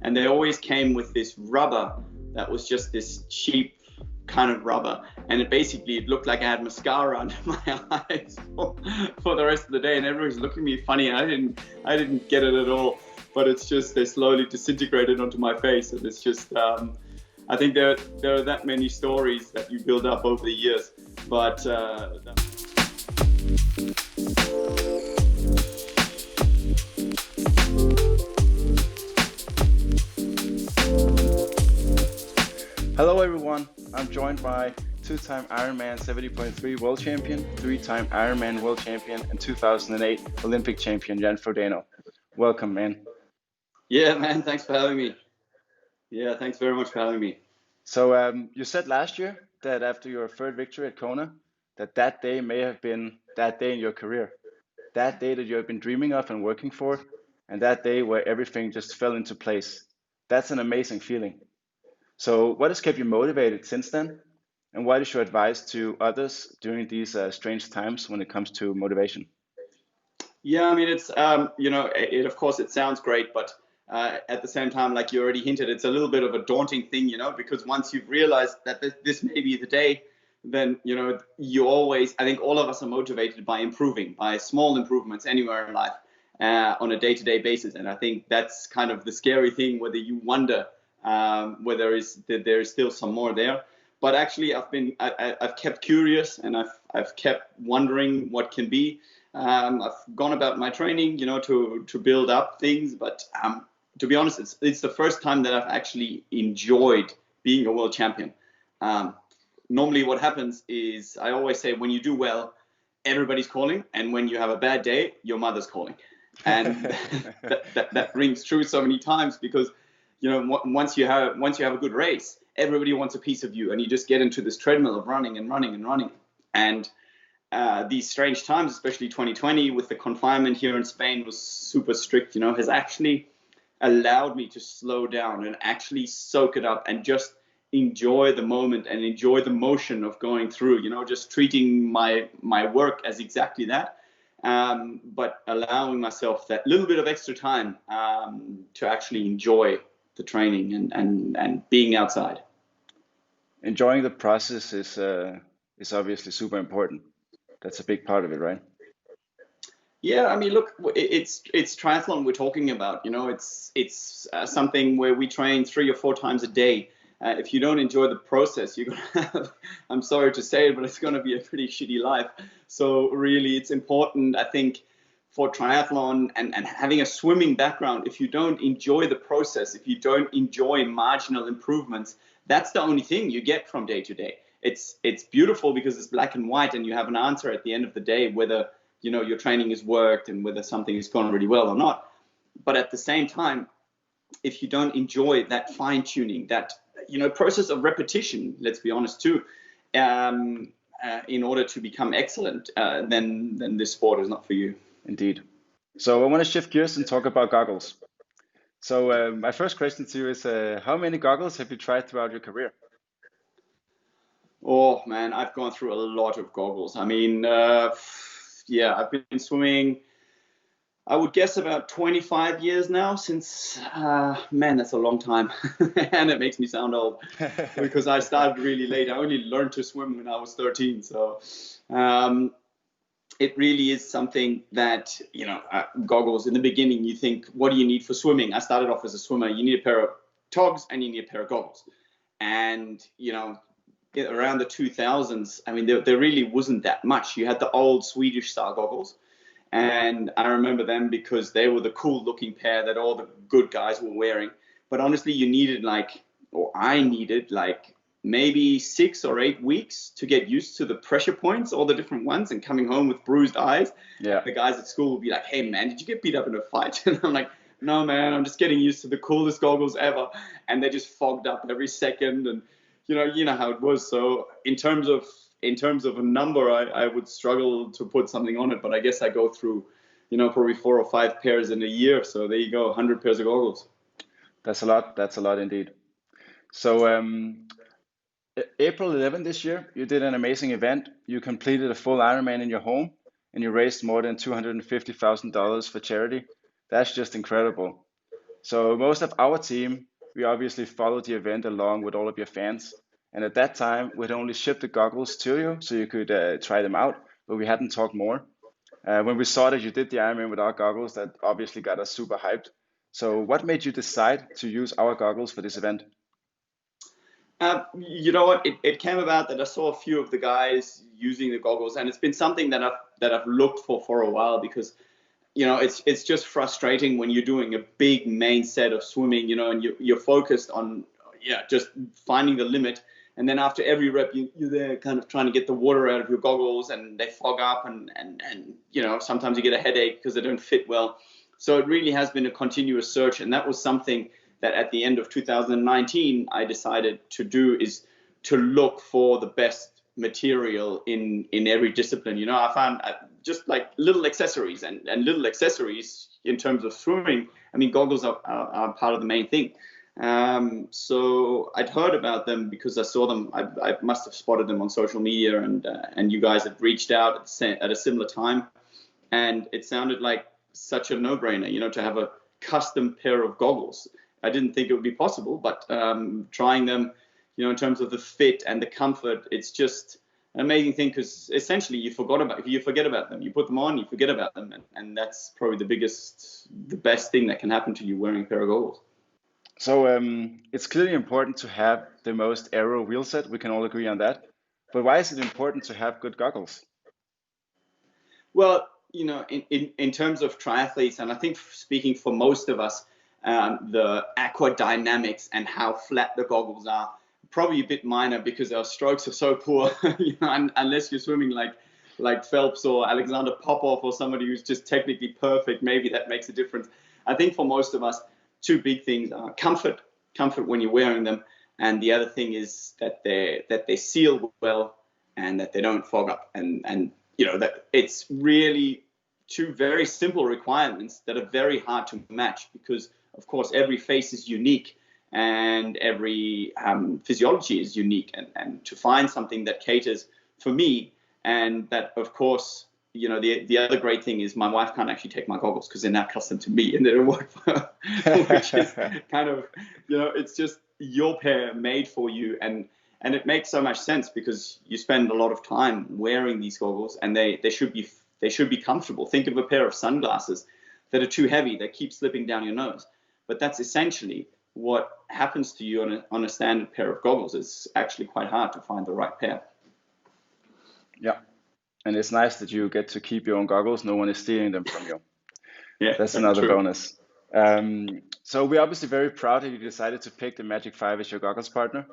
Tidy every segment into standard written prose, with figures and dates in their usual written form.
and they always came with this rubber that was just this cheap kind of rubber, and it looked like I had mascara under my eyes for the rest of the day, and everybody's looking at me funny. I didn't get it at all, but it's just they slowly disintegrated onto my face, and it's just I think there are that many stories that you build up over the years, but Hello everyone, I'm joined by two-time Ironman 70.3 world champion, three-time Ironman world champion, and 2008 Olympic champion Jan Frodeno. Welcome, man. Yeah, man, thanks for having me. Yeah, thanks very much for having me. So you said last year that after your third victory at Kona, that day may have been that day in your career, that day that you have been dreaming of and working for, and that day where everything just fell into place. That's an amazing feeling. So what has kept you motivated since then? And what is your advice to others during these strange times when it comes to motivation? Yeah, I mean, it's, of course, it sounds great, but at the same time, like you already hinted, it's a little bit of a daunting thing, because once you've realized that this may be the day, then, I think all of us are motivated by improving, by small improvements anywhere in life on a day-to-day basis. And I think that's kind of the scary thing, whether you wonder whether there is still some more there. But actually, I've kept curious, and I've kept wondering what can be. I've gone about my training, to build up things. But to be honest, it's the first time that I've actually enjoyed being a world champion. Normally, what happens is I always say when you do well, everybody's calling, and when you have a bad day, your mother's calling, and that rings true so many times because. Once you have a good race, everybody wants a piece of you, and you just get into this treadmill of running and running and running. And these strange times, especially 2020, with the confinement here in Spain was super strict, has actually allowed me to slow down and actually soak it up and just enjoy the moment and enjoy the motion of going through, just treating my work as exactly that. But allowing myself that little bit of extra time to actually enjoy the training and being outside. Enjoying the process is obviously super important. That's a big part of it, right? Yeah, I mean, look, it's triathlon we're talking about. It's something where we train 3 or 4 times a day. If you don't enjoy the process, you're gonna have, I'm sorry to say it, but it's gonna be a pretty shitty life. So really, it's important, I think, for triathlon and having a swimming background, if you don't enjoy the process, if you don't enjoy marginal improvements, that's the only thing you get from day to day. It's beautiful because it's black and white, and you have an answer at the end of the day whether your training has worked and whether something has gone really well or not. But at the same time, if you don't enjoy that fine tuning, that process of repetition, let's be honest too, in order to become excellent, then this sport is not for you. Indeed. So I want to shift gears and talk about goggles. So my first question to you is, how many goggles have you tried throughout your career? Oh man, I've gone through a lot of goggles. I mean, I've been swimming, I would guess about 25 years now since, man, that's a long time. And it makes me sound old because I started really late. I only learned to swim when I was 13. So it really is something that, goggles in the beginning, you think, what do you need for swimming? I started off as a swimmer. You need a pair of togs and you need a pair of goggles. And, around the 2000s, I mean, there really wasn't that much. You had the old Swedish style goggles. And I remember them because they were the cool looking pair that all the good guys were wearing. But honestly, I needed maybe 6 or 8 weeks to get used to the pressure points, all the different ones, and coming home with bruised eyes. Yeah. The guys at school would be like, hey man, did you get beat up in a fight? And I'm like, no man, I'm just getting used to the coolest goggles ever. And they just fogged up every second, and you know how it was. So in terms of a number, I would struggle to put something on it, but I guess I go through, probably 4 or 5 pairs in a year. So there you go, 100 pairs of goggles. That's a lot. That's a lot indeed. So April 11th this year, you did an amazing event. You completed a full Ironman in your home, and you raised more than $250,000 for charity. That's just incredible. So most of our team, we obviously followed the event along with all of your fans. And at that time, we'd only shipped the goggles to you so you could try them out, but we hadn't talked more. When we saw that you did the Ironman with our goggles, that obviously got us super hyped. So what made you decide to use our goggles for this event? You know what? It came about that I saw a few of the guys using the goggles, and it's been something that I've looked for a while, because it's just frustrating when you're doing a big main set of swimming, and you're focused on just finding the limit, and then after every rep you're there kind of trying to get the water out of your goggles, and they fog up, and sometimes you get a headache because they don't fit well. So it really has been a continuous search, and that was something that at the end of 2019 I decided to do, is to look for the best material in every discipline. I found just like little accessories, and little accessories in terms of swimming. I mean, goggles are part of the main thing. So I'd heard about them because I saw them. I must have spotted them on social media, and you guys had reached out at a similar time, and it sounded like such a no-brainer, to have a custom pair of goggles. I didn't think it would be possible, but trying them, in terms of the fit and the comfort, it's just an amazing thing, because essentially you forget about them. You put them on, you forget about them, and that's probably the best thing that can happen to you wearing a pair of goggles. So it's clearly important to have the most aero wheel set. We can all agree on that. But why is it important to have good goggles? Well, in terms of triathletes, and I think speaking for most of us, the aqua dynamics and how flat the goggles are probably a bit minor, because our strokes are so poor. Unless you're swimming like Phelps or Alexander Popov, or somebody who's just technically perfect, maybe that makes a difference. I think for most of us, two big things are comfort when you're wearing them, and the other thing is that they seal well and that they don't fog up, and that it's really two very simple requirements that are very hard to match, because of course every face is unique and every physiology is unique, and to find something that caters for me, and that of course the other great thing is my wife can't actually take my goggles because they're not custom to me and they don't work for her, which is kind of it's just your pair made for you, and it makes so much sense because you spend a lot of time wearing these goggles, and they should be comfortable. Think of a pair of sunglasses that are too heavy, that keep slipping down your nose. But that's essentially what happens to you on a standard pair of goggles. It's actually quite hard to find the right pair. Yeah. And it's nice that you get to keep your own goggles. No one is stealing them from you. Yeah, That's another true. bonus. So we're obviously very proud that you decided to pick the Magic 5 as your goggles partner.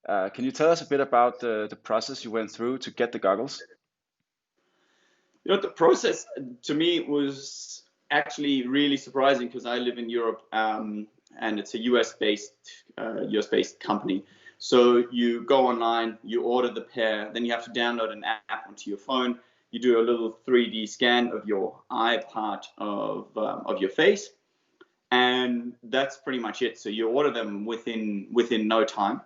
Can you tell us a bit about the process you went through to get the goggles? The process to me was actually really surprising, because I live in Europe, and it's a US-based company. So you go online, you order the pair, then you have to download an app onto your phone. You do a little 3D scan of your eye part of your face, and that's pretty much it. So you order them within no time.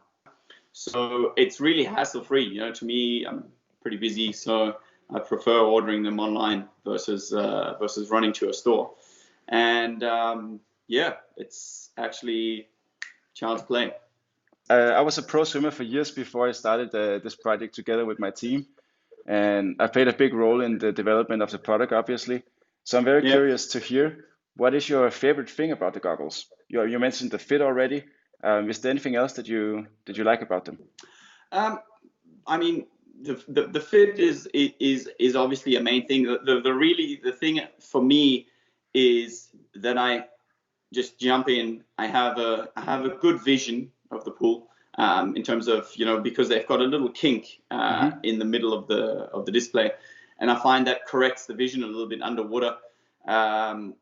So it's really hassle-free. To me, I'm pretty busy, so I prefer ordering them online versus running to a store. And it's actually child's play. I was a pro swimmer for years before I started this project together with my team, and I played a big role in the development of the product, obviously. So I'm very Yeah. curious to hear, what is your favorite thing about the goggles? You mentioned the fit already. Is there anything else that you like about them? I mean, the fit is obviously a main thing. The thing for me is that I just jump in. I have a good vision of the pool, in terms of because they've got a little kink in the middle of the display, and I find that corrects the vision a little bit underwater,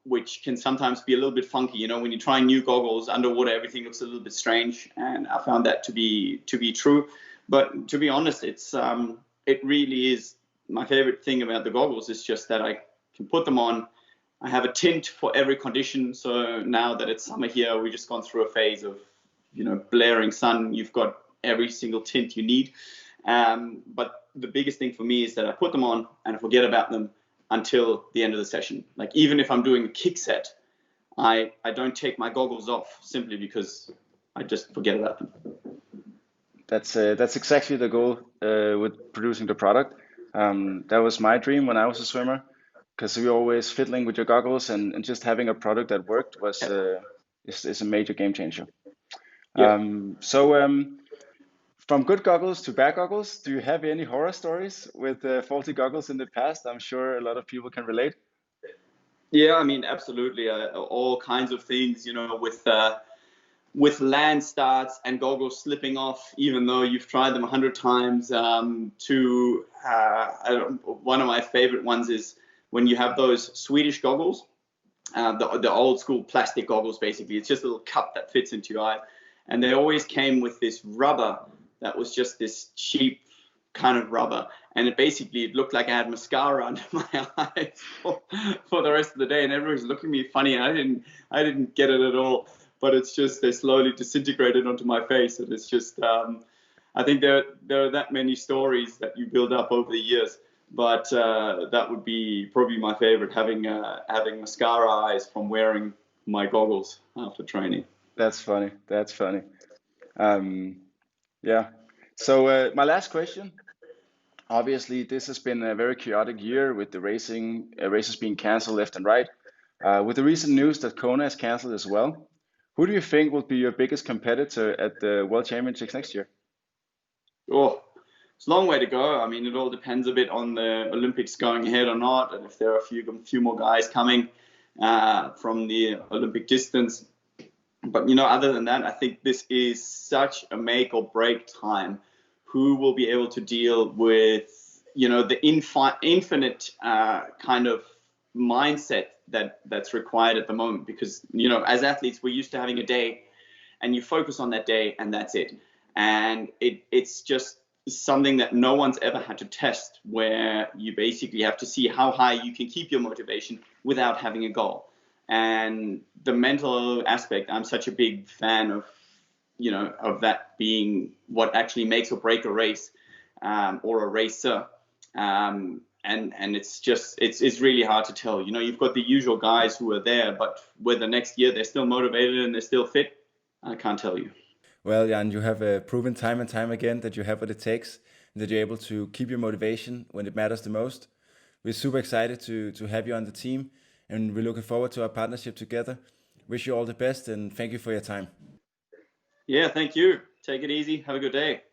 which can sometimes be a little bit funky. When you try new goggles underwater, everything looks a little bit strange, and I found that to be true. But to be honest, it really is my favorite thing about the goggles is just that I can put them on. I have a tint for every condition. So now that it's summer here, we've just gone through a phase of, blaring sun. You've got every single tint you need. But the biggest thing for me is that I put them on and I forget about them until the end of the session. Like even if I'm doing a kick set, I don't take my goggles off simply because I just forget about them. That's exactly the goal with producing the product. That was my dream when I was a swimmer, because we were always fiddling with your goggles, and just having a product that worked was is a major game changer. Yeah. From good goggles to bad goggles, do you have any horror stories with faulty goggles in the past? I'm sure a lot of people can relate. Yeah, I mean, absolutely. All kinds of things, with land starts and goggles slipping off, even though you've tried them 100 times. One of my favorite ones is when you have those Swedish goggles, the old school plastic goggles. Basically, it's just a little cup that fits into your eye, and they always came with this rubber that was just this cheap kind of rubber, and it looked like I had mascara under my eyes for the rest of the day, and everyone was looking at me funny, and I didn't get it at all. But it's just they slowly disintegrated onto my face, and it's just I think there are that many stories that you build up over the years. But that would be probably my favorite, having mascara eyes from wearing my goggles after training. That's funny. That's funny. Um, yeah. So my last question. Obviously, this has been a very chaotic year with the races being canceled left and right. With the recent news that Kona is canceled as well, who do you think will be your biggest competitor at the World Championships next year? Oh, it's a long way to go. I mean, it all depends a bit on the Olympics going ahead or not, and if there are a few more guys coming from the Olympic distance. But other than that, I think this is such a make or break time. Who will be able to deal with the infinite kind of mindset that's required at the moment? Because as athletes, we're used to having a day, and you focus on that day, and that's it. And it's just something that no one's ever had to test, where you basically have to see how high you can keep your motivation without having a goal. And the mental aspect, I'm such a big fan of that being what actually makes or break a race, or a racer. And it's really hard to tell. You've got the usual guys who are there, but whether next year they're still motivated and they're still fit, I can't tell you. Well, Jan, you have proven time and time again that you have what it takes and that you're able to keep your motivation when it matters the most. We're super excited to have you on the team, and we're looking forward to our partnership together. Wish you all the best, and thank you for your time. Yeah, thank you. Take it easy. Have a good day.